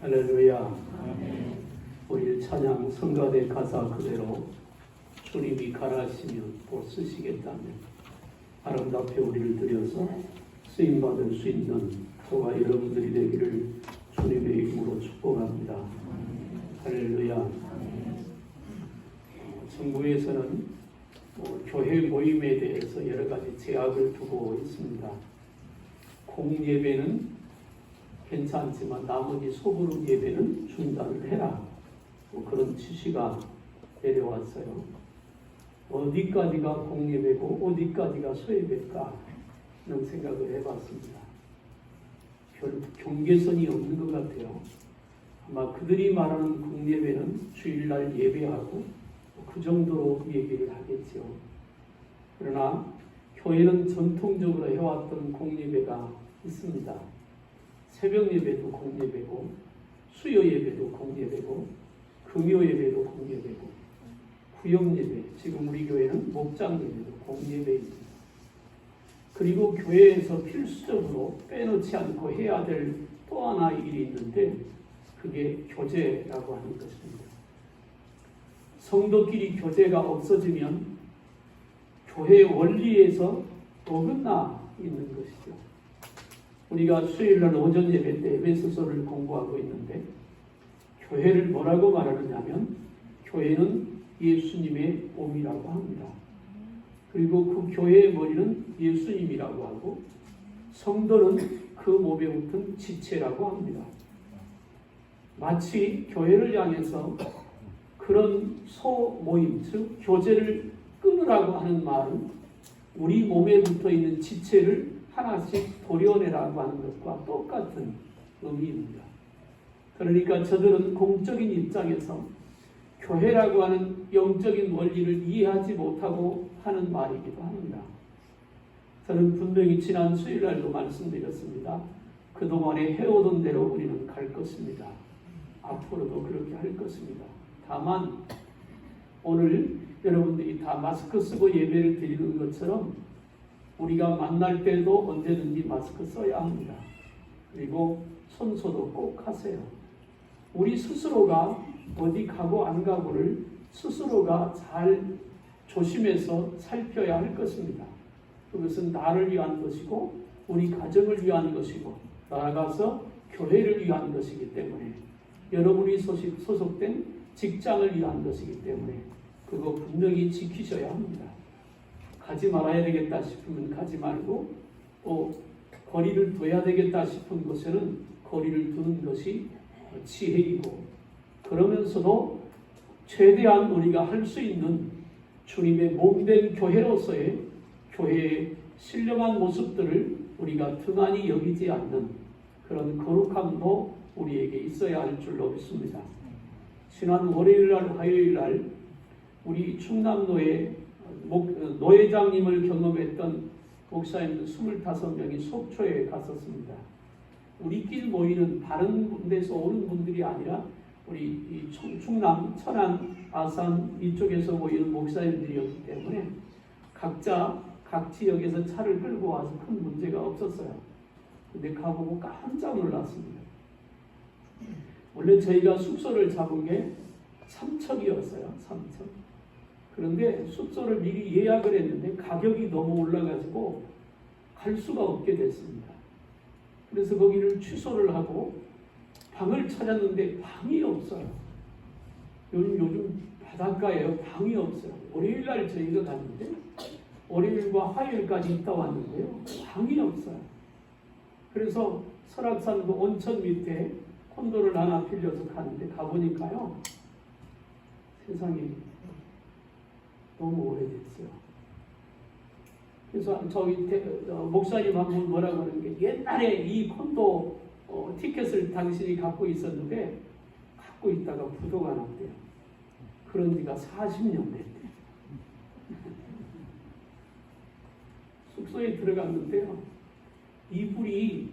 할렐루야. 우리 찬양 성가대 가사 그대로 주님이 가라하시면 또 쓰시겠다면 아름답게 우리를 들여서 쓰임받을 수 있는 저와 여러분들이 되기를 주님의 이름으로 축복합니다. 할렐루야. 정부에서는 교회 모임에 대해서 여러 가지 제약을 두고 있습니다. 공예배는 괜찮지만 나머지 소그룹 예배는 중단을 해라. 그런 지시가 내려왔어요. 어디까지가 공예배고 어디까지가 소예배일까 하는 생각을 해봤습니다. 별 경계선이 없는 것 같아요. 아마 그들이 말하는 공예배는 주일날 예배하고 그 정도로 얘기를 하겠죠. 그러나 교회는 전통적으로 해왔던 공예배가 있습니다. 새벽 예배도 공예배고, 수요 예배도 공예배고, 금요 예배도 공예배고, 구역 예배, 지금 우리 교회는 목장 예배도 공예배입니다. 그리고 교회에서 필수적으로 빼놓지 않고 해야 될 또 하나의 일이 있는데 그게 교제라고 하는 것입니다. 성도끼리 교제가 없어지면 교회 원리에서 어긋나 있는 것이죠. 우리가 수요일날 오전 예배 때 에베소서를 공부하고 있는데 교회를 뭐라고 말하느냐면 교회는 예수님의 몸이라고 합니다. 그리고 그 교회의 머리는 예수님이라고 하고 성도는 그 몸에 붙은 지체라고 합니다. 마치 교회를 향해서 그런 소모임, 즉 교제를 끊으라고 하는 말은 우리 몸에 붙어있는 지체를 하나씩 도려내라고 하는 것과 똑같은 의미입니다. 그러니까 저들은 공적인 입장에서 교회라고 하는 영적인 원리를 이해하지 못하고 하는 말이기도 합니다. 저는 분명히 지난 수요일날도 말씀드렸습니다. 그동안에 해오던 대로 우리는 갈 것입니다. 앞으로도 그렇게 할 것입니다. 다만 오늘 여러분들이 다 마스크 쓰고 예배를 드리는 것처럼 우리가 만날 때도 언제든지 마스크 써야 합니다. 그리고 손소독 꼭 하세요. 우리 스스로가 어디 가고 안 가고를 스스로가 잘 조심해서 살펴야 할 것입니다. 그것은 나를 위한 것이고 우리 가정을 위한 것이고 나아가서 교회를 위한 것이기 때문에 여러분이 소속된 직장을 위한 것이기 때문에 그거 분명히 지키셔야 합니다. 가지 말아야 되겠다 싶으면 가지 말고 또 거리를 둬야 되겠다 싶은 곳에는 거리를 두는 것이 지혜이고 그러면서도 최대한 우리가 할 수 있는 주님의 몸된 교회로서의 교회의 신령한 모습들을 우리가 등한히 여기지 않는 그런 거룩함도 우리에게 있어야 할 줄로 믿습니다. 지난 월요일날 화요일날 우리 충남노회 노회장님을 경험했던 목사님 25명이 속초에 갔었습니다. 우리끼리 모이는 다른 데서 오는 분들이 아니라 우리 이 충남, 천안, 아산 이쪽에서 모이는 목사님들이었기 때문에 각자 각 지역에서 차를 끌고 와서 큰 문제가 없었어요. 근데 가보고 깜짝 놀랐습니다. 원래 저희가 숙소를 잡은 게 삼척이었어요. 삼척. 그런데 숙소를 미리 예약을 했는데 가격이 너무 올라가지고 갈 수가 없게 됐습니다. 그래서 거기를 취소를 하고 방을 찾았는데 방이 없어요. 요즘 바닷가에 방이 없어요. 월요일날 저희가 갔는데 월요일과 화요일까지 있다 왔는데요. 방이 없어요. 그래서 설악산 그 온천 밑에 콘도를 하나 빌려서 가는데 가보니까요. 세상에 너무 오래됐어요. 그래서 저기 목사님 한 분 뭐라고 하는 게 옛날에 이 콘도 티켓을 당신이 갖고 있었는데 갖고 있다가 부도가 났대요. 그런 지가 40년 됐대요. 숙소에 들어갔는데요. 이불이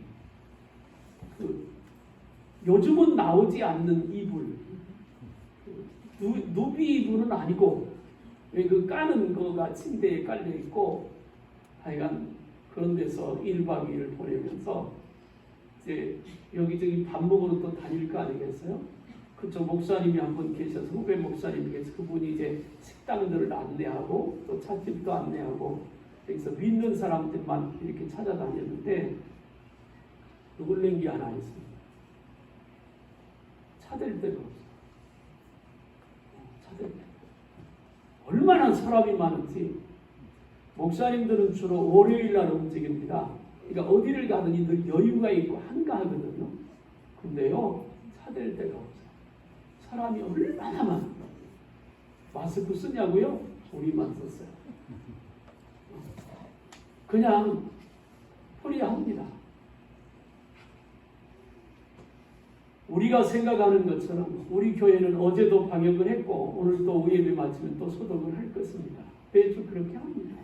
요즘은 나오지 않는 이불, 누비 이불은 아니고 왜 그 까는 거가 침대에 깔려 있고 하여간 그런 데서 1박 2일 보내면서 이제 여기저기 밥 먹으러 또 다닐 거 아니겠어요? 그쪽 목사님이 한 분 계셔서 후배 목사님이 계셔서 그분이 이제 식당들을 안내하고 또 찻집도 안내하고 여기서 믿는 사람들만 이렇게 찾아다녔는데 누굴랭기 하나 있습니다. 찾을 데가 없어요. 찾을 데. 얼마나 사람이 많은지. 목사님들은 주로 월요일 날 움직입니다. 그러니까 어디를 가든지 늘 여유가 있고 한가하거든요. 근데요, 찾을 데가 없어요. 사람이 얼마나 많아요. 마스크 쓰냐고요? 우리만 썼어요. 그냥 포리합니다. 우리가 생각하는 것처럼 우리 교회는 어제도 방역을 했고 오늘 또 예배 마치면 또 소독을 할 것입니다. 매주 그렇게 합니다.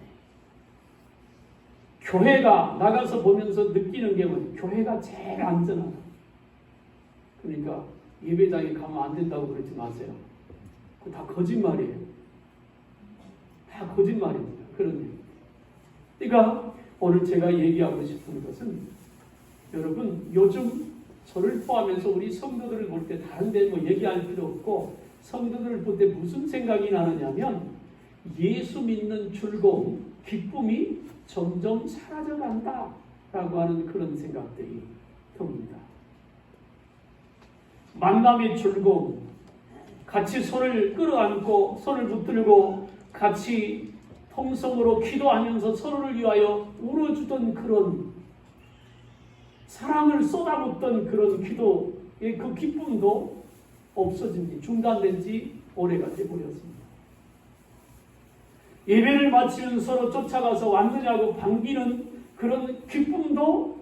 교회가 나가서 보면서 느끼는 게 뭐예요? 교회가 제일 안전하다. 그러니까 예배장에 가면 안 된다고 그러지 마세요. 그거 다 거짓말이에요. 다 거짓말입니다. 그런 얘기. 그러니까 오늘 제가 얘기하고 싶은 것은 여러분 요즘 저를 포함해서 우리 성도들을 볼 때 다른 데 뭐 얘기할 필요 없고 성도들을 볼 때 무슨 생각이 나느냐면 예수 믿는 즐거움, 기쁨이 점점 사라져간다 라고 하는 그런 생각들이 듭니다. 만남의 즐거움, 같이 손을 끌어안고 손을 붙들고 같이 통성으로 기도하면서 서로를 위하여 울어주던 그런 사랑을 쏟아붓던 그런 기도의 그 기쁨도 없어진 지 중단된 지 오래가 되어버렸습니다. 예배를 마치면 서로 쫓아가서 왔느냐고 반기는 그런 기쁨도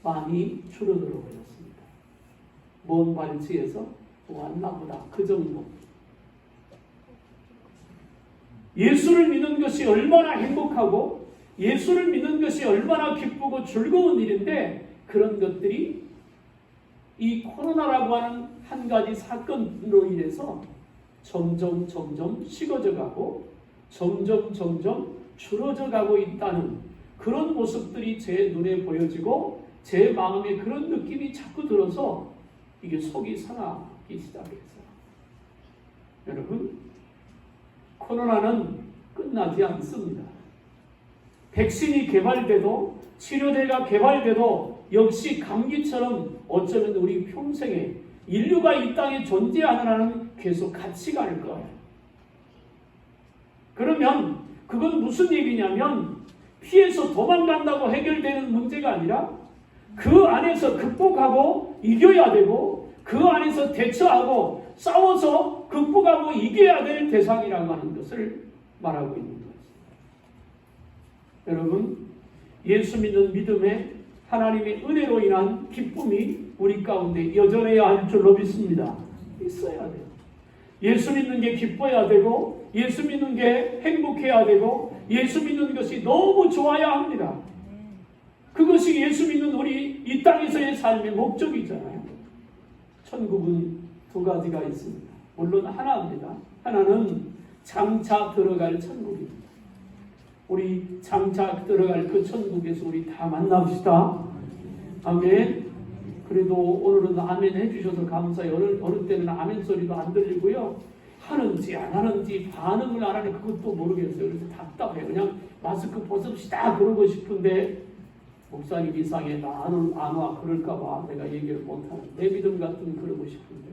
많이 줄어들어 버렸습니다. 먼 발치에서 왔나보다 그 정도. 예수를 믿는 것이 얼마나 행복하고 예수를 믿는 것이 얼마나 기쁘고 즐거운 일인데 그런 것들이 이 코로나라고 하는 한 가지 사건으로 인해서 점점 식어져 가고 점점 줄어져 가고 있다는 그런 모습들이 제 눈에 보여지고 제 마음에 그런 느낌이 자꾸 들어서 이게 속이 상하기 시작했어요. 여러분, 코로나는 끝나지 않습니다. 백신이 개발돼도 치료제가 개발돼도 역시 감기처럼 어쩌면 우리 평생에 인류가 이 땅에 존재하는 한은 계속 같이 갈 거예요. 그러면 그건 무슨 얘기냐면 피해서 도망간다고 해결되는 문제가 아니라 그 안에서 극복하고 이겨야 되고 그 안에서 대처하고 싸워서 극복하고 이겨야 될 대상이라고 하는 것을 말하고 있는 것입니다. 여러분, 예수 믿는 믿음에 하나님의 은혜로 인한 기쁨이 우리 가운데 여전해야 할 줄로 믿습니다. 있어야 돼요. 예수 믿는 게 기뻐야 되고 예수 믿는 게 행복해야 되고 예수 믿는 것이 너무 좋아야 합니다. 그것이 예수 믿는 우리 이 땅에서의 삶의 목적이잖아요. 천국은 두 가지가 있습니다. 물론 하나입니다. 하나는 장차 들어갈 천국입니다. 우리 장차 들어갈 그 천국에서 우리 다 만납시다. 아멘. 그래도 오늘은 아멘 해주셔서 감사해요. 어느 때는 아멘 소리도 안 들리고요. 하는지 안 하는지 반응을 안 하니 그것도 모르겠어요. 그래서 답답해요. 그냥 마스크 벗읍시다 그러고 싶은데 목사님 이상해 나는 안 와 그럴까봐 내가 얘기를 못하는 내 믿음 같은 그러고 싶은데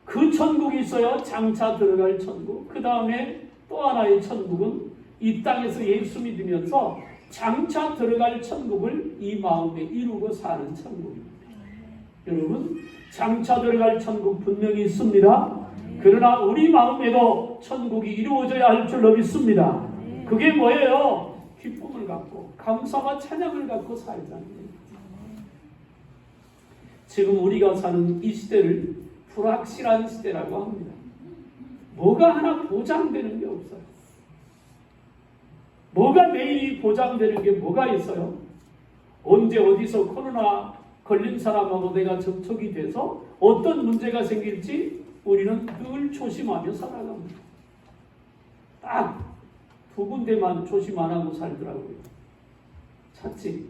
그 천국이 있어요. 장차 들어갈 천국. 그 다음에 또 하나의 천국은 이 땅에서 예수 믿으면서 장차 들어갈 천국을 이 마음에 이루고 사는 천국입니다. 여러분, 장차 들어갈 천국 분명히 있습니다. 그러나 우리 마음에도 천국이 이루어져야 할 줄로 믿습니다. 그게 뭐예요? 기쁨을 갖고 감사와 찬양을 갖고 살자는 겁니다. 지금 우리가 사는 이 시대를 불확실한 시대라고 합니다. 뭐가 하나 보장되는 게 없어요. 뭐가 내일이 보장되는 게 뭐가 있어요? 언제 어디서 코로나 걸린 사람하고 내가 접촉이 돼서 어떤 문제가 생길지 우리는 늘 조심하며 살아갑니다. 딱 두 군데만 조심 안 하고 살더라고요. 찻집,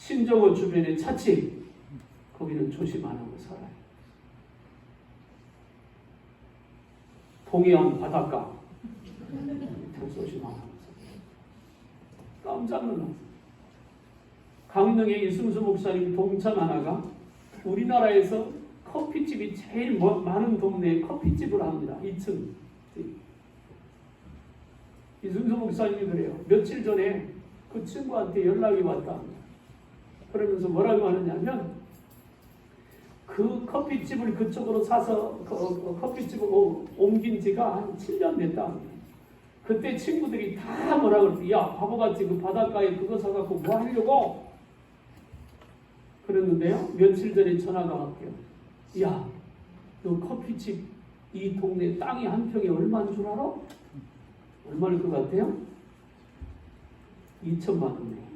신정호 주변의 찻집, 거기는 조심 안 하고 살아요. 동해안 바닷가, 조심 안 하고 살아요. 깜짝 놀랐어요. 강릉의 이승수 목사님 동창 하나가 우리나라에서 커피집이 제일 많은 동네에 커피집을 합니다. 2층. 이승수 목사님이 그래요. 며칠 전에 그 친구한테 연락이 왔다. 그러면서 뭐라고 하느냐면 그 커피집을 그쪽으로 사서 커피집으로 옮긴 지가 한 7년 됐다. 그때 친구들이 다 뭐라 그랬지? 야, 바보같이 그 바닷가에 그거 사갖고 뭐 하려고? 그랬는데요. 며칠 전에 전화가 왔대요. 야, 너 커피집 이 동네 땅이 한 평에 얼마인 줄 알아? 얼마일 것 같아요? 2천만 원이에요.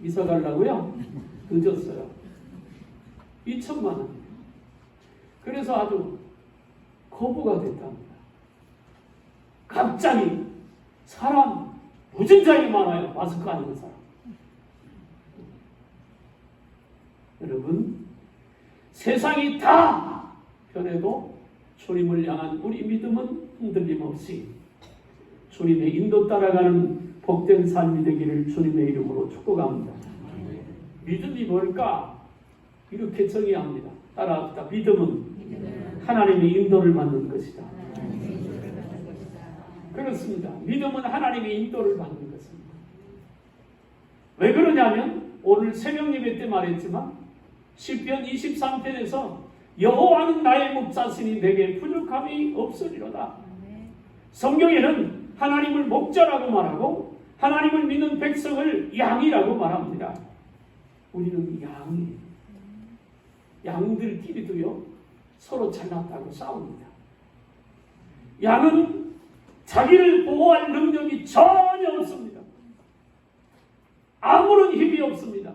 이사 가려고요? 늦었어요. 2천만 원. 그래서 아주 거부가 됐답니다. 갑자기 사람 무진장이 많아요. 마스크 안 하는 사람. 여러분, 세상이 다 변해도 주님을 향한 우리 믿음은 흔들림 없이 주님의 인도 따라가는 복된 삶이 되기를 주님의 이름으로 축복합니다. 믿음이 뭘까? 이렇게 정의합니다. 따라합시다. 믿음은 하나님의 인도를 받는 것이다. 그렇습니다. 믿음은 하나님의 인도를 받는 것입니다. 왜 그러냐면 오늘 새벽 예배 때 말했지만 시편 23편에서 여호와는 나의 목자시니 내게 부족함이 없으리로다. 성경에는 하나님을 목자라고 말하고 하나님을 믿는 백성을 양이라고 말합니다. 우리는 양이에요. 양들끼리도요 서로 잘났다고 싸웁니다. 양은 자기를 보호할 능력이 전혀 없습니다. 아무런 힘이 없습니다.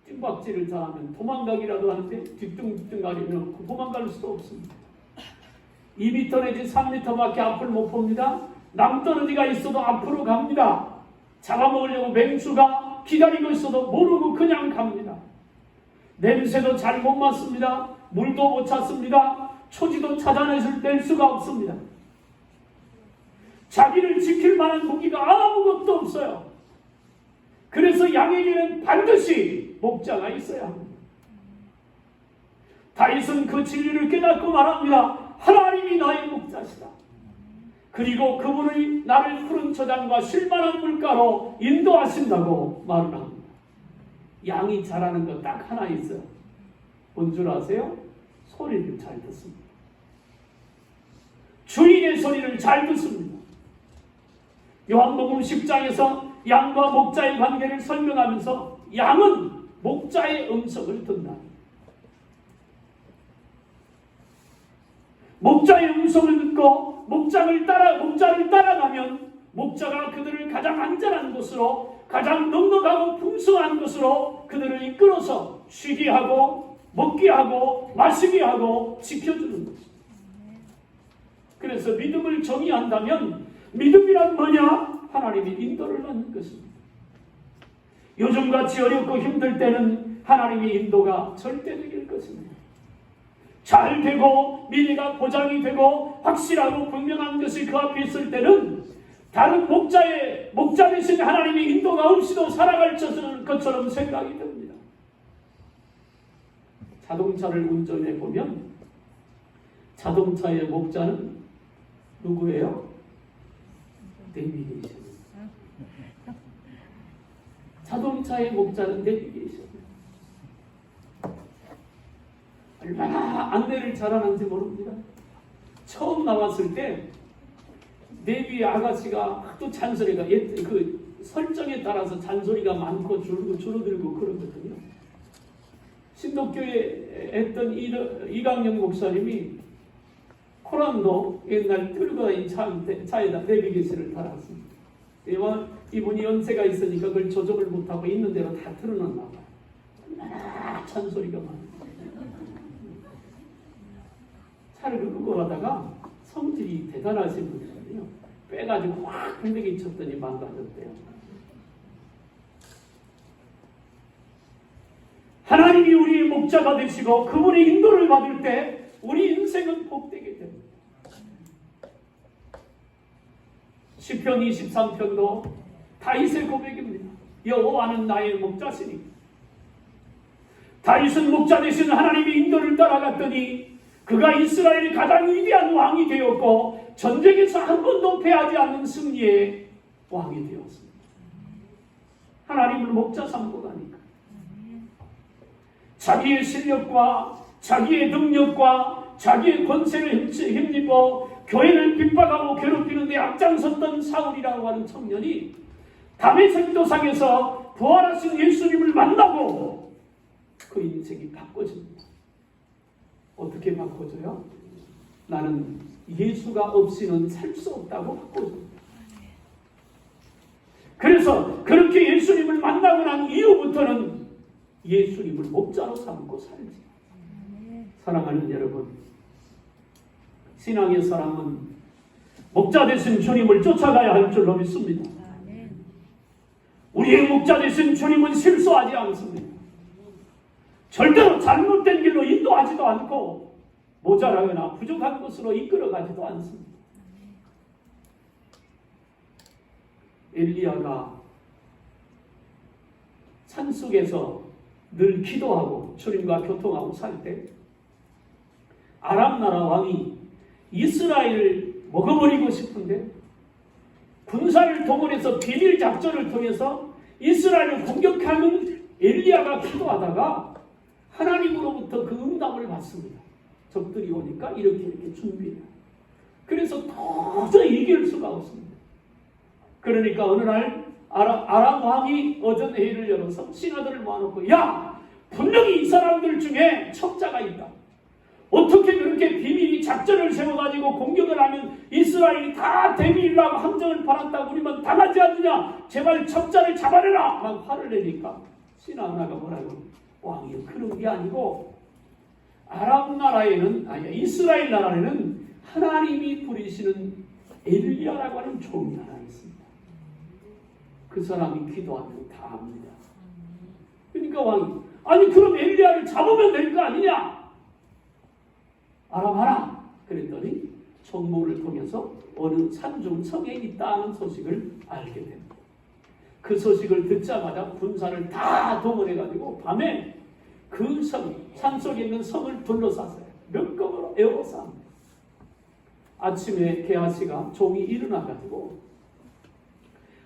찜박질을 당하면 도망가기라도 하는데 뒤뚱뒤뚱 가리면 도망갈 수도 없습니다. 2m 내지 3m밖에 앞을 못 봅니다. 남떨어지가 있어도 앞으로 갑니다. 잡아먹으려고 맹수가 기다리고 있어도 모르고 그냥 갑니다. 냄새도 잘 못 맡습니다. 물도 못 찾습니다. 초지도 찾아낼 수가 없습니다. 자기를 지킬 만한 무기가 아무것도 없어요. 그래서 양에게는 반드시 목자가 있어야 합니다. 다윗은 그 진리를 깨닫고 말합니다. 하나님이 나의 목자시다. 그리고 그분이 나를 푸른 초장과 쉴만한 물가로 인도하신다고 말을 합니다. 양이 잘하는 거 딱 하나 있어요. 뭔 줄 아세요? 소리를 잘 듣습니다. 주인의 소리를 잘 듣습니다. 요한복음 10장에서 양과 목자의 관계를 설명하면서 양은 목자의 음성을 듣는다. 목자의 음성을 듣고 목자를 따라가면 목자가 그들을 가장 안전한 곳으로, 가장 넉넉하고 풍성한 곳으로 그들을 이끌어서 쉬게 하고 먹게 하고 마시게 하고 지켜주는 것입니다. 그래서 믿음을 정의한다면 믿음이란 뭐냐? 하나님의 인도를 받는 것입니다. 요즘같이 어렵고 힘들 때는 하나님의 인도가 절대적일 것입니다. 잘 되고 미래가 보장이 되고 확실하고 분명한 것이 그 앞에 있을 때는 다른 목자 대신 하나님의 인도가 없이도 살아갈 것처럼 생각이 듭니다. 자동차를 운전해 보면 자동차의 목자는 누구예요? 내비게이션. 자동차의 목자는 내비게이션. 얼마나 안내를 잘하는지 모릅니다. 처음 나왔을 때 내비 아가씨가 하도 잔소리가 그 설정에 따라서 잔소리가 많고 줄어들고 그러거든요. 신독교에 했던 이강영 목사님이 코란도 옛날 끌고 다닌 차에다 내비게이션을 달았습니다. 이분이 연세가 있으니까 그걸 조정을 못하고 있는 대로 다 틀어놨나 봐요. 얼마나 잔소리가 많아요. 차를 끌고 가다가 성질이 대단하신 분이거든요. 빼가지고 확 팽팽히 쳤더니 망가졌대요. 하나님이 우리의 목자가 되시고 그분의 인도를 받을 때 우리 인생은 복되게 됩니다. 시편 23편도 다윗의 고백입니다. 여호와는 나의 목자시니. 다윗은 목자 되신 하나님의 인도를 따라갔더니 그가 이스라엘의 가장 위대한 왕이 되었고 전쟁에서 한 번도 패하지 않는 승리의 왕이 되었습니다. 하나님을 목자 삼고 가니까 자기의 실력과 자기의 능력과 자기의 권세를 힘입어 교회를 핍박하고 괴롭히는 데 앞장섰던 사울이라고 하는 청년이 다메섹 기도상에서 부활하신 예수님을 만나고 그 인생이 바꿔집니다. 어떻게 바꿔져요? 나는 예수가 없이는 살 수 없다고 바꿔집니다. 그래서 그렇게 예수님을 만나고 난 이후부터는 예수님을 목자로 삼고 살지. 사랑하는 여러분, 신앙의 사람은 목자 되신 주님을 쫓아가야 할 줄로 믿습니다. 우리의 목자 되신 주님은 실수하지 않습니다. 절대로 잘못된 길로 인도하지도 않고 모자라거나 부족한 곳으로 이끌어가지도 않습니다. 엘리야가 산속에서 늘 기도하고 주님과 교통하고 살 때 아람 나라 왕이 이스라엘을 먹어버리고 싶은데 군사를 동원해서 비밀 작전을 통해서 이스라엘을 공격하는 엘리야가 기도하다가 하나님으로부터 그 응답을 받습니다. 적들이 오니까 이렇게 준비해요. 그래서 도저히 이길 수가 없습니다. 그러니까 어느 날 아람 왕이 어전 회의를 열어서 신하들을 모아놓고 야! 분명히 이 사람들 중에 첩자가 있다. 어떻게 그렇게 비밀이 작전을 세워가지고 공격을 하면 이스라엘이 다 대비하고 함정을 팔았다고 우리만 당하지 않느냐. 제발 첩자를 잡아내라. 막 화를 내니까 신하 하나가 뭐라고 왕이 그런 게 아니고 아람 나라에는 이스라엘 나라에는 하나님이 부리시는 엘리야라고 하는 종이 하나 있습니다. 그 사람이 기도하면 다 합니다. 그러니까 왕이 아니 그럼 엘리야를 잡으면 될 거 아니냐? 알아봐라. 그랬더니 정보를 통해서 어느 산중 성에 있다는 소식을 알게 됩니다. 그 소식을 듣자마자 군사를 다 동원해가지고 밤에 그 산속에 있는 성을 둘러쌌어요. 몇 검으로 에워쌌습니다. 아침에 게하시가 종이 일어나가지고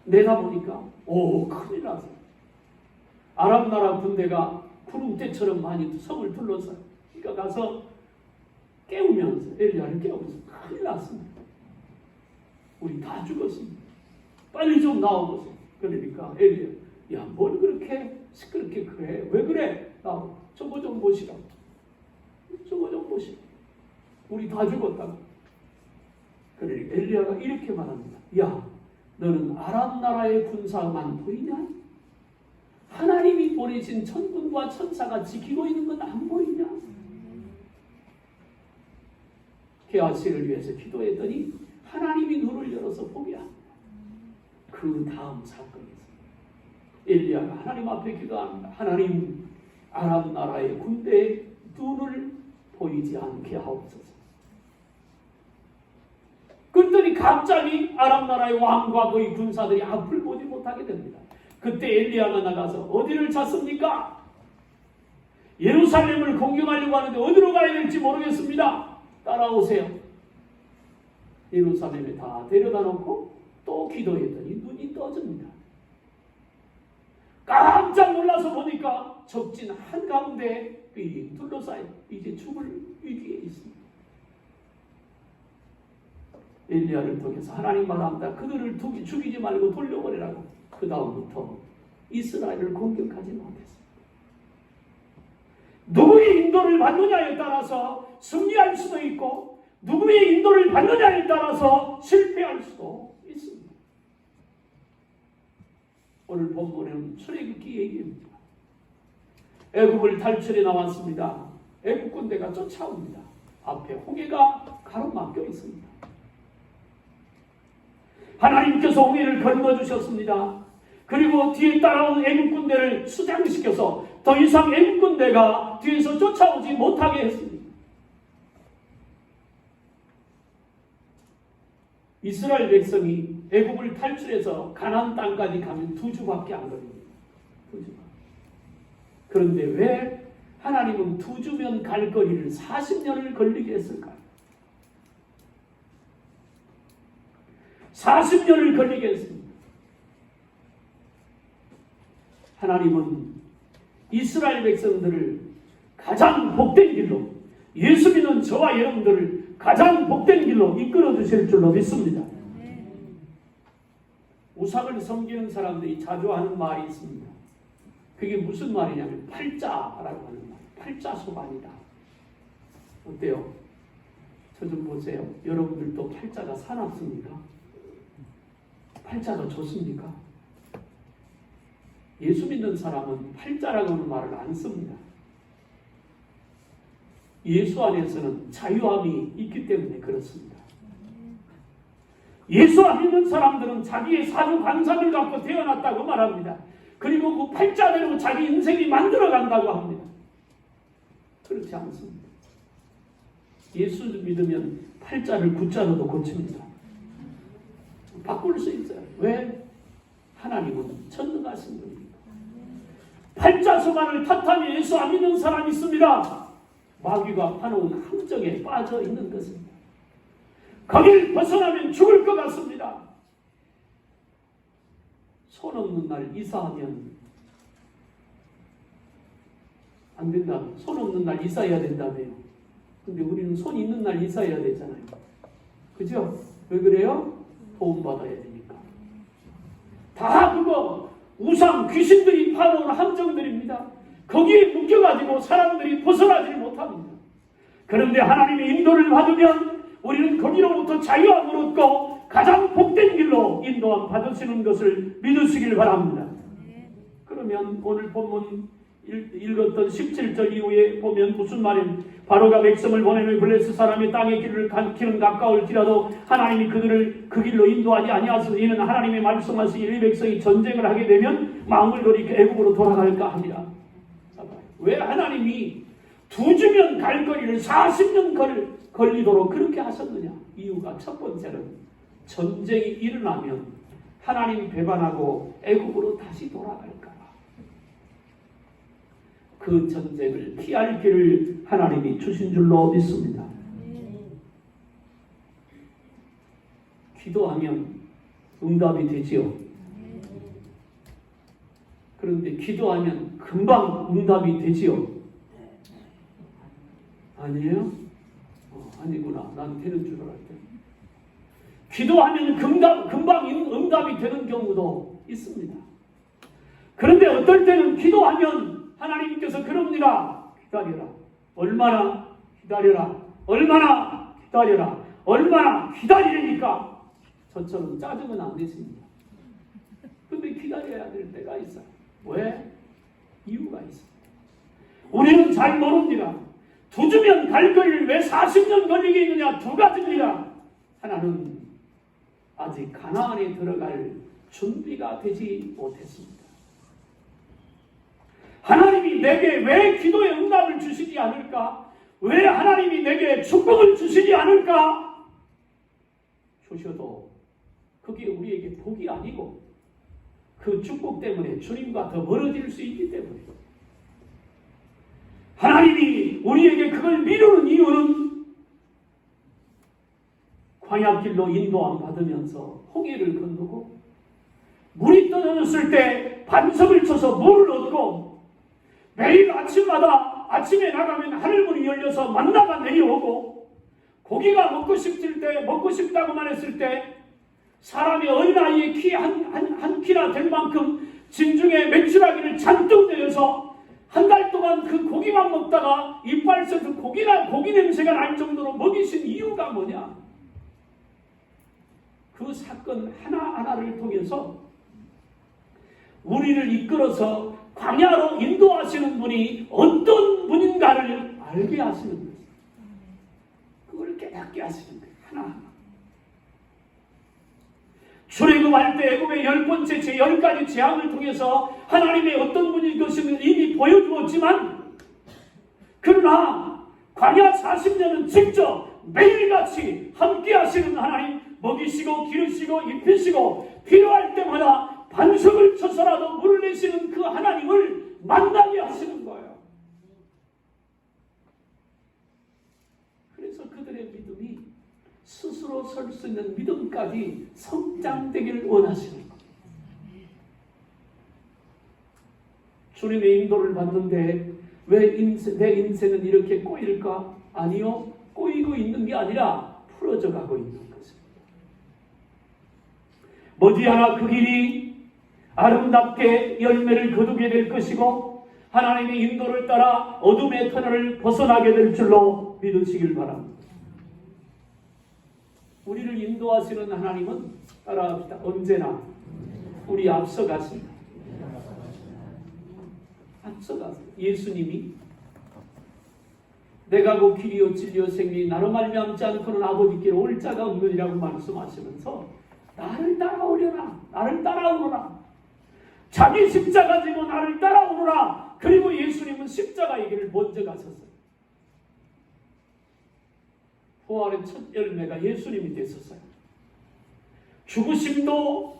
내다보니까 큰일 났어요. 아람 나라 군대가 구름대처럼 많이 성을 둘러싸요. 그러니까 가서 깨우면서 엘리야를 깨우면서 큰일 났습니다. 우리 다 죽었습니다. 빨리 좀 나오보세요. 그러니까 엘리야, 야, 뭘 그렇게 시끄럽게 그래? 왜 그래? 저거 좀 보시라. 저거 좀 보시라. 우리 다 죽었다고. 그러니까 엘리야가 이렇게 말합니다. 야, 너는 아람 나라의 군사만 보이냐? 하나님이 보내신 천군과 천사가 지키고 있는 건 안 보이냐? 게하시를 위해서 기도했더니 하나님이 눈을 열어서 보게 합니다. 그 다음 사건이 있습니다. 엘리야가 하나님 앞에 기도합니다. 하나님, 아람 나라의 군대의 눈을 보이지 않게 하옵소서. 그랬더니 갑자기 아람 나라의 왕과 그의 군사들이 앞을 보지 못하게 됩니다. 그때 엘리야가 나가서 어디를 찾습니까? 예루살렘을 공격하려고 하는데 어디로 가야 될지 모르겠습니다. 따라오세요. 예루살렘에 다 데려다 놓고 또 기도했더니 눈이 떠집니다. 깜짝 놀라서 보니까 적진 한가운데 둘러싸여 이제 죽을 위기에 있습니다. 엘리야를 통해서 하나님 말합니다. 그들을 죽이지 말고 돌려보내라고. 그 다음부터 이스라엘을 공격하지 못했습니다. 누구의 인도를 받느냐에 따라서 승리할 수도 있고 누구의 인도를 받느냐에 따라서 실패할 수도 있습니다. 오늘 본문은 출애굽기 얘기입니다. 애굽을 탈출해 나왔습니다. 애굽 군대가 쫓아옵니다. 앞에 홍해가 가로막혀 있습니다. 하나님께서 홍해를 건너주셨습니다. 그리고 뒤에 따라온 애국 군대를 수장시켜서 더 이상 애국 군대가 뒤에서 쫓아오지 못하게 했습니다. 이스라엘 백성이 애국을 탈출해서 가나안 땅까지 가면 2주밖에 안 걸립니다. 2주. 그런데 왜 하나님은 2주면 갈 거리를 40년을 걸리게 했을까요? 40년을 걸리게 했습니다. 하나님은 이스라엘 백성들을 가장 복된 길로, 예수 믿는 저와 여러분들을 가장 복된 길로 이끌어 주실 줄로 믿습니다. 우상을 섬기는 사람들이 자주 하는 말이 있습니다. 그게 무슨 말이냐면 팔자라고 하는 말. 팔자소반이다. 어때요? 저 좀 보세요. 여러분들도 팔자가 사납습니까? 팔자가 좋습니까? 예수 믿는 사람은 팔자라고 하는 말을 안 씁니다. 예수 안에서는 자유함이 있기 때문에 그렇습니다. 예수 안 믿는 사람들은 자기의 사주 관상을 갖고 태어났다고 말합니다. 그리고 그 팔자대로 자기 인생이 만들어간다고 합니다. 그렇지 않습니다. 예수 믿으면 팔자를 구자로도 고칩니다. 바꿀 수 있어요. 왜? 하나님은 전능하신 분입니다. 팔자소만을 탓하며 예수 안 믿는 사람이 있습니다. 마귀가 파놓은 함정에 빠져 있는 것입니다. 거길 벗어나면 죽을 것 같습니다. 손 없는 날 이사하면 안 된다며. 손 없는 날 이사해야 된다며요. 근데 우리는 손 있는 날 이사해야 되잖아요. 그죠? 왜 그래요? 도움받아야 되니까. 다 그거 우상 귀신들이 파놓은 함정들입니다. 거기에 묶여가지고 사람들이 벗어나지 못합니다. 그런데 하나님의 인도를 받으면 우리는 거기로부터 자유함을 얻고 가장 복된 길로 인도함 받으시는 것을 믿으시길 바랍니다. 그러면 오늘 본문 읽었던 17절 이후에 보면 무슨 말이냐. 바로가 백성을 보내며 블레스 사람이 땅의 길을 길은 가까울지라도 하나님이 그들을 그 길로 인도하지 아니하소서. 이는 하나님의 말씀하시기를 이 백성이 전쟁을 하게 되면 마음을 돌이켜 애국으로 돌아갈까 합니다. 왜 하나님이 2주면 갈 거리를 40년 걸리도록 그렇게 하셨느냐. 이유가 첫 번째는 전쟁이 일어나면 하나님이 배반하고 애국으로 다시 돌아갈까. 그 전쟁을 피할 길을 하나님이 주신 줄로 믿습니다. 기도하면 응답이 되지요. 그런데 기도하면 금방 응답이 되지요. 아니에요? 아니구나. 난 되는 줄 알았대. 기도하면 금방 응답이 되는 경우도 있습니다. 그런데 어떨 때는 기도하면 하나님께서 그럽니다. 기다려라. 얼마나 기다려라. 얼마나 기다려라. 얼마나 기다리니까 저처럼 짜증은 안 내십니다. 근데 기다려야 될 때가 있어요. 왜? 이유가 있습니다. 우리는 잘 모릅니다. 2주면 갈 거리를 왜 40년 걸리게 있느냐. 2가지입니다. 하나는 아직 가나안에 들어갈 준비가 되지 못했습니다. 하나님이 내게 왜 기도의 응답을 주시지 않을까? 왜 하나님이 내게 축복을 주시지 않을까? 주셔도 그게 우리에게 복이 아니고 그 축복 때문에 주님과 더 멀어질 수 있기 때문에 하나님이 우리에게 그걸 미루는 이유는 광야길로 인도함 받으면서 홍해를 건너고 물이 떨어졌을 때 반석을 쳐서 물을 얻고 매일 아침마다 아침에 나가면 하늘문이 열려서 만나가 내려오고 고기가 먹고 싶다고만 했을 때 사람이 어린아이의 키 한 키나 될 만큼 진중에 메추라기를 잔뜩 내려서 한 달 동안 그 고기만 먹다가 이빨에서 그 고기 냄새가 날 정도로 먹이신 이유가 뭐냐? 그 사건 하나하나를 통해서 우리를 이끌어서 광야로 인도하시는 분이 어떤 분인가를 알게 하시는 거예요. 그걸 깨닫게 하시는 거예요. 하나하나. 출애굽할 때 애굽의 10번째 제 10가지 재앙을 통해서 하나님의 어떤 분일 것임을 이미 보여주었지만, 그러나 광야 40년은 직접 매일같이 함께 하시는 하나님, 먹이시고 기르시고 입히시고 필요할 때마다 반석을 쳐서라도 물을 내시는 그 하나님을 만나게 하시는 거예요. 그래서 그들의 믿음이 스스로 설 수 있는 믿음까지 성장되기를 원하시는 거예요. 주님의 인도를 받는데 왜 내 인생은 이렇게 꼬일까? 아니요, 꼬이고 있는 게 아니라 풀어져 가고 있는 것입니다. 머지않아 그 길이 아름답게 열매를 거두게 될 것이고 하나님의 인도를 따라 어둠의 터널을 벗어나게 될 줄로 믿으시길 바랍니다. 우리를 인도하시는 하나님은 따라합시다. 언제나 우리 앞서가십니다. 앞서가세요. 예수님이 내가 곧 길이요 진리요 생명이 나로 말미암지 않고는 아버지께로 올 자가 없느니라고 말씀하시면서 나를 따라오려나, 나를 따라오너라, 자기 십자가 지고 나를 따라오너라. 그리고 예수님은 십자가의 길을 먼저 가셨어요. 부활의 첫 열매가 예수님이 됐었어요. 죽으심도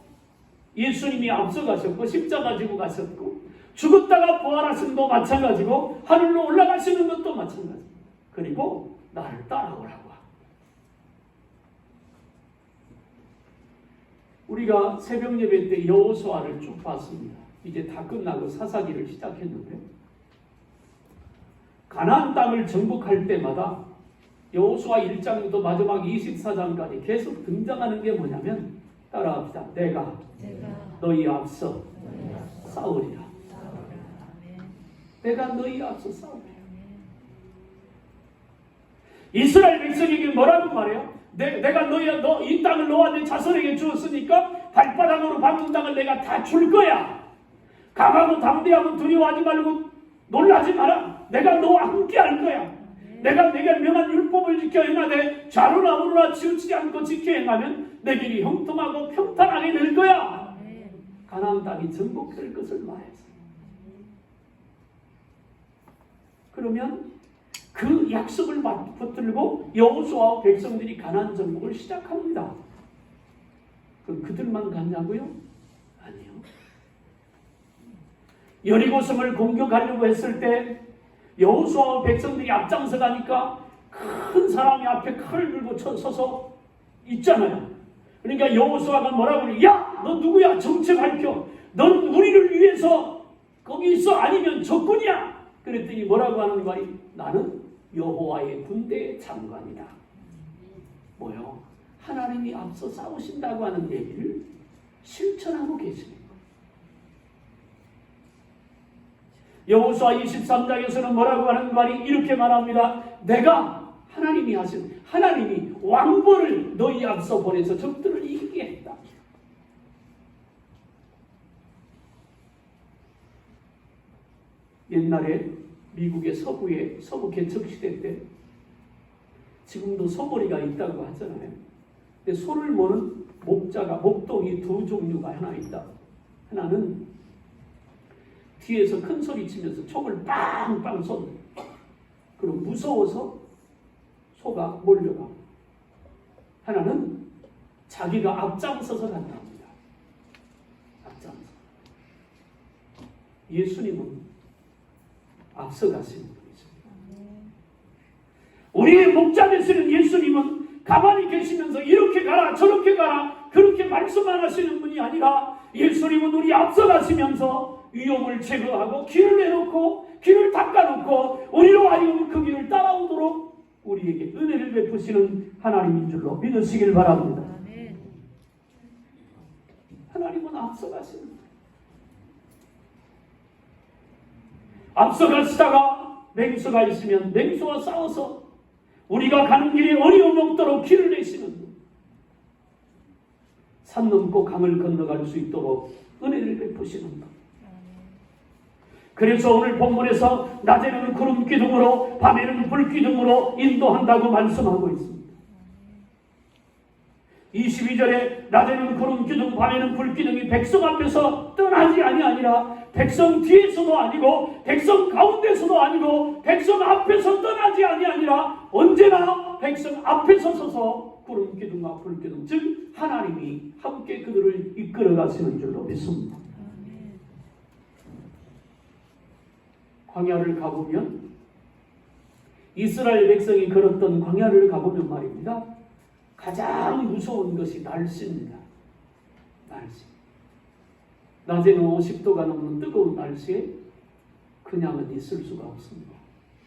예수님이 앞서 가셨고 십자가 지고 가셨고, 죽었다가 부활하심도 마찬가지고 하늘로 올라가시는 것도 마찬가지입니다. 그리고 나를 따라오라고. 우리가 새벽 예배 때 여호수아를 쭉 봤습니다. 이제 다 끝나고 사사기를 시작했는데, 가나안 땅을 정복할 때마다 여호수아 1장부터 마지막 24장까지 계속 등장하는 게 뭐냐면, 따라합시다. 내가 너희 앞서 싸우리라. 내가 너희 앞서 싸우리라. 이스라엘 백성에게 뭐라고 말해요? 내가 너 이 땅을 너와 내 자손에게 주었으니까 발바닥으로 밟는 땅을 내가 다 줄 거야. 강하고 담대하고 두려워하지 말고 놀라지 마라. 내가 너와 함께 할 거야. 내가 내게 명한 율법을 지켜 행하되 좌로나 우로나 치우치지 않고 지켜 행하면 내 길이 형통하고 평탄하게 될 거야. 가나안 땅이 정복될 것을 말했어요. 그러면 그 약속을 붙들고 여호수아와 백성들이 가나안 정복을 시작합니다. 그럼 그들만 갔냐고요? 아니요. 여리고성을 공격하려고 했을 때 여호수아와 백성들이 앞장서 가니까 큰 사람이 앞에 칼을 들고 서서 있잖아요. 그러니까 여호수아가 뭐라고 그래? 야, 너 누구야? 정체 밝혀. 넌 우리를 위해서 거기 있어? 아니면 적군이야? 그랬더니 뭐라고 하는 말이? 나는 여호와의 군대의 장관이다. 뭐요? 하나님이 앞서 싸우신다고 하는 얘기를 실천하고 계시는 거예요. 여호수아 23장에서는 뭐라고 하는 말이 이렇게 말합니다. 내가 하나님이 왕벌을 너희 앞서 보내서 적들을 이기게 했다. 옛날에 미국의 서부 개척시대 때 지금도 소머리가 있다고 하잖아요. 근데 소를 모는 목동이 두 종류가 하나 있다. 하나는 뒤에서 큰 소리 치면서 총을 빵빵 쏜다. 그리고 무서워서 소가 몰려가. 하나는 자기가 앞장서서 간다 합니다. 앞장서. 예수님은 앞서가시는 분이십니다. 우리의 목자 되시는 예수님은 가만히 계시면서 이렇게 가라 저렇게 가라 그렇게 말씀만 하시는 분이 아니라, 예수님은 우리 앞서가시면서 위험을 제거하고 길을 내놓고 길을 닦아놓고 우리로 하여금 그 길을 따라오도록 우리에게 은혜를 베푸시는 하나님인 줄로 믿으시길 바랍니다. 하나님은 앞서가시는 거예요. 앞서가시다가 맹수가 있으면 맹수와 싸워서 우리가 가는 길에 어려움 없도록 길을 내시는 분. 산 넘고 강을 건너갈 수 있도록 은혜를 베푸시는 분. 그래서 오늘 본문에서 낮에는 구름 기둥으로 밤에는 불 기둥으로 인도한다고 말씀하고 있습니다. 22절에 낮에는 구름 기둥 밤에는 불 기둥이 백성 앞에서 떠나지 아니하니라. 백성 뒤에서도 아니고 백성 가운데서도 아니고 백성 앞에서 떠나지 아니하니라. 언제나 백성 앞에서 서서 구름 기둥과 불 기둥, 즉 하나님이 함께 그들을 이끌어 가시는 줄로 믿습니다. 광야를 가보면, 이스라엘 백성이 걸었던 광야를 가보면 말입니다, 가장 무서운 것이 날씨입니다. 날씨. 낮에는 50도가 넘는 뜨거운 날씨에 그냥은 있을 수가 없습니다.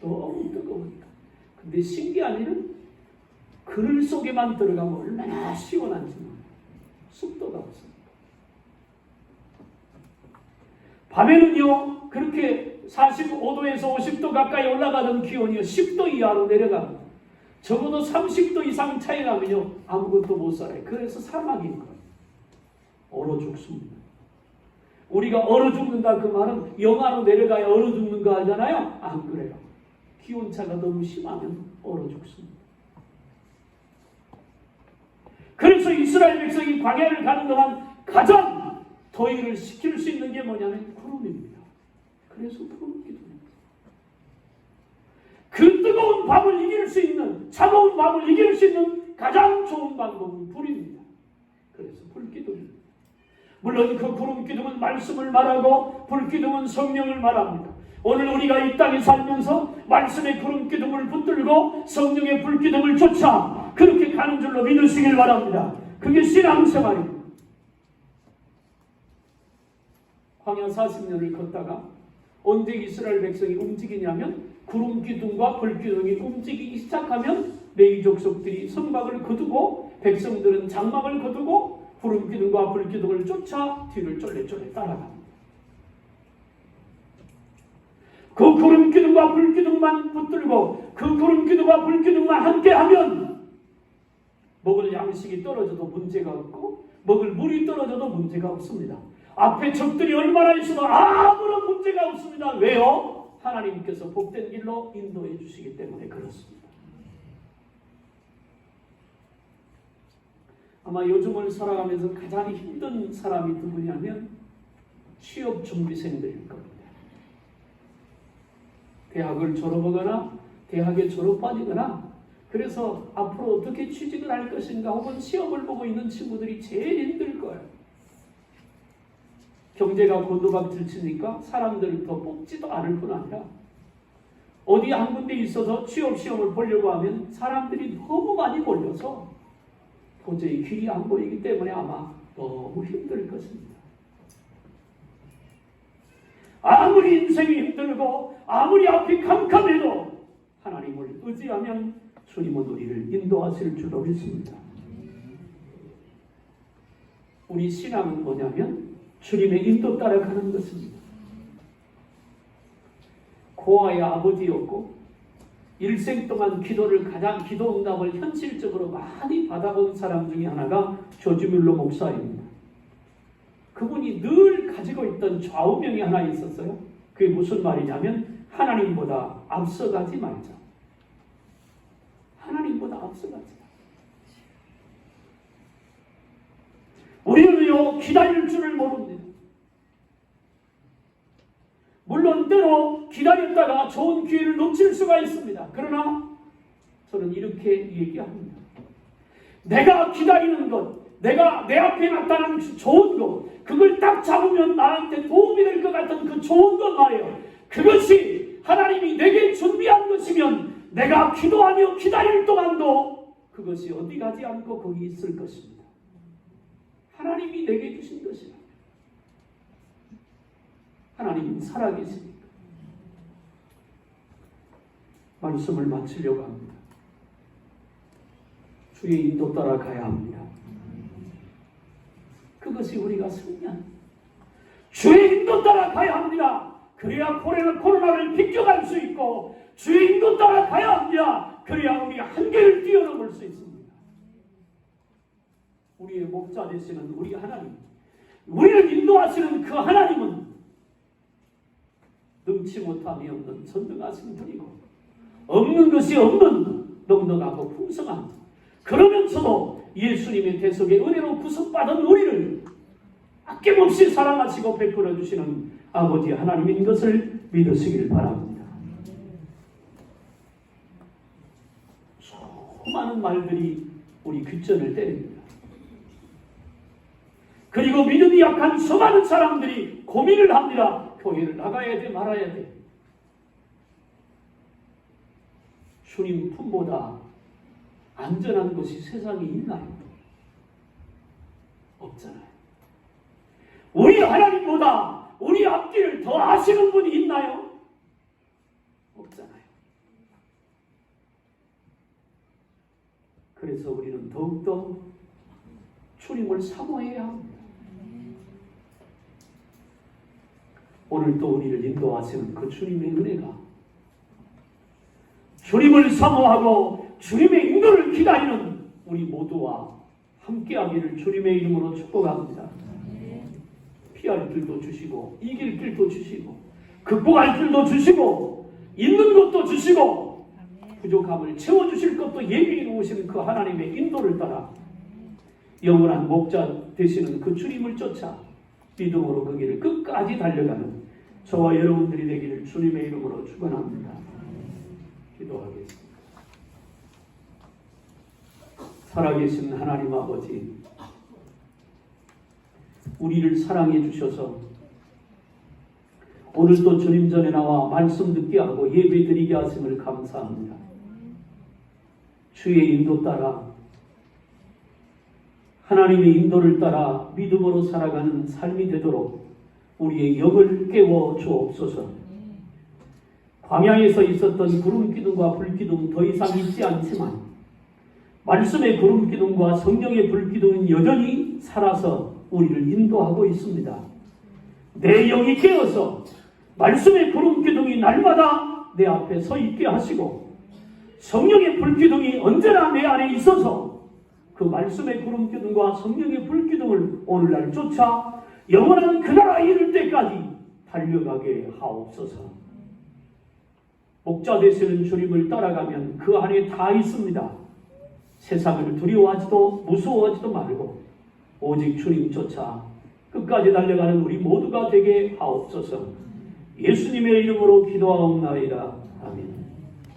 너무 뜨거우니까. 근데 신기한 일은 그늘 속에만 들어가면 얼마나 시원한지 몰라요. 습도가 없습니다. 밤에는요, 그렇게 45도에서 50도 가까이 올라가던 기온이 10도 이하로 내려갑니다. 적어도 30도 이상 차이 나면요, 아무것도 못 살아요. 그래서 사막인 거예요. 얼어 죽습니다. 우리가 얼어 죽는다 그 말은 영하로 내려가야 얼어 죽는 거 하잖아요. 안 그래요. 기온차가 너무 심하면 얼어 죽습니다. 그래서 이스라엘 백성이 광야를 가는 동안 가장 더위를 식힐 수 있는 게 뭐냐면 구름입니다. 그래서 구름 기둥입니다. 그 뜨거운 밤을 이길 수 있는, 차가운 밤을 이길 수 있는 가장 좋은 방법은 불입니다. 그래서 불기둥입니다. 물론 그 구름 기둥은 말씀을 말하고 불 기둥은 성령을 말합니다. 오늘 우리가 이 땅에 살면서 말씀의 구름 기둥을 붙들고 성령의 불 기둥을 쫓아 그렇게 가는 줄로 믿으시길 바랍니다. 그게 신앙생활입니다. 광야 40년을 걷다가 언제 이스라엘 백성이 움직이냐면, 구름 기둥과 불 기둥이 움직이기 시작하면 레위 족속들이 성막을 거두고 백성들은 장막을 거두고 구름 기둥과 불 기둥을 쫓아 뒤를 쫄래쫄래 따라갑니다. 그 구름 기둥과 불 기둥만 붙들고 그 구름 기둥과 불 기둥만 함께하면 먹을 양식이 떨어져도 문제가 없고 먹을 물이 떨어져도 문제가 없습니다. 앞에 적들이 얼마나 있어도 아무런 문제가 없습니다. 왜요? 하나님께서 복된 길로 인도해 주시기 때문에 그렇습니다. 아마 요즘을 살아가면서 가장 힘든 사람이 누구냐면 취업 준비생들일 겁니다. 대학을 졸업하거나 대학에 졸업 빠지거나, 그래서 앞으로 어떻게 취직을 할 것인가 혹은 시험을 보고 있는 친구들이 제일 힘들 거예요. 경제가 곤두박질 치니까 사람들을 더 뽑지도 않을 뿐 아니라 어디 한 군데 있어서 취업 시험을 보려고 하면 사람들이 너무 많이 몰려서 도저히 길이 안 보이기 때문에 아마 너무 힘들 것입니다. 아무리 인생이 힘들고 아무리 앞이 캄캄해도 하나님을 의지하면 주님은 우리를 인도하실 줄로 믿습니다. 우리 신앙은 뭐냐면 주님의 인도 따라가는 것입니다. 고아의 아버지였고 일생 동안 기도 응답을 현실적으로 많이 받아본 사람 중에 하나가 조지 뮬러 목사입니다. 그분이 늘 가지고 있던 좌우명이 하나 있었어요. 그게 무슨 말이냐면 하나님보다 앞서가지 말자. 하나님보다 앞서가지 말자. 우리는요, 기다릴 줄을 모릅니다. 물론 때로 기다렸다가 좋은 기회를 놓칠 수가 있습니다. 그러나 저는 이렇게 얘기합니다. 내가 기다리는 것, 내가 내 앞에 나타난 좋은 것, 그걸 딱 잡으면 나한테 도움이 될 것 같은 그 좋은 것 말이에요. 그것이 하나님이 내게 준비한 것이면 내가 기도하며 기다릴 동안도 그것이 어디 가지 않고 거기 있을 것입니다. 하나님이 내게 주신 것이라. 하나님은 살아계시니까. 말씀을 마치려고 합니다. 주의 인도 따라 가야 합니다. 그것이 우리가 승리한 주의 인도 따라 가야 합니다. 그래야 코로나를 비껴갈 수 있고 주의 인도 따라 가야 합니다. 그래야 우리 한계를 뛰어넘을 수 있습니다. 우리의 목자 되시는 우리 하나님, 우리를 인도하시는 그 하나님은 능치 못함이 없는 전능하신 분이고 없는 것이 없는 넉넉하고 풍성한, 그러면서도 예수님의 대속의 은혜로 구속받은 우리를 아낌없이 사랑하시고 베풀어 주시는 아버지 하나님인 것을 믿으시길 바랍니다. 수많은 말들이 우리 귓전을 때립니다. 그리고 믿음이 약한 수많은 사람들이 고민을 합니다. 교회를 나가야 돼 말아야 돼. 주님 품보다 안전한 것이 세상에 있나요? 없잖아요. 우리 하나님보다 우리 앞길을 더 아시는 분이 있나요? 없잖아요. 그래서 우리는 더욱더 주님을 사모해야 합니다. 오늘 또 우리를 인도하시는 그 주님의 은혜가 주님을 사모하고 주님의 인도를 기다리는 우리 모두와 함께하기를 주님의 이름으로 축복합니다. 피할 길도 주시고 이길 길도 주시고 극복할 길도 주시고 있는 것도 주시고 부족함을 채워주실 것도 예비해 놓으시는 그 하나님의 인도를 따라 영원한 목자 되시는 그 주님을 쫓아 믿음으로 그 길을 끝까지 달려가는 저와 여러분들이 되기를 주님의 이름으로 축원합니다. 기도하겠습니다. 살아계신 하나님 아버지, 우리를 사랑해 주셔서 오늘도 주님 전에 나와 말씀 듣게 하고 예배 드리게 하심을 감사합니다. 주의 인도 따라 하나님의 인도를 따라 믿음으로 살아가는 삶이 되도록 우리의 영을 깨워 주옵소서. 광야에서 있었던 구름기둥과 불기둥 더 이상 있지 않지만 말씀의 구름기둥과 성령의 불기둥은 여전히 살아서 우리를 인도하고 있습니다. 내 영이 깨어서 말씀의 구름기둥이 날마다 내 앞에 서 있게 하시고 성령의 불기둥이 언제나 내 안에 있어서 그 말씀의 구름기둥과 성령의 불기둥을 오늘날 쫓아 영원한 그 나라에 이를 때까지 달려가게 하옵소서. 목자 되시는 주님을 따라가면 그 안에 다 있습니다. 세상을 두려워하지도 무서워하지도 말고 오직 주님 쫓아 끝까지 달려가는 우리 모두가 되게 하옵소서. 예수님의 이름으로 기도하옵나이다. 아멘.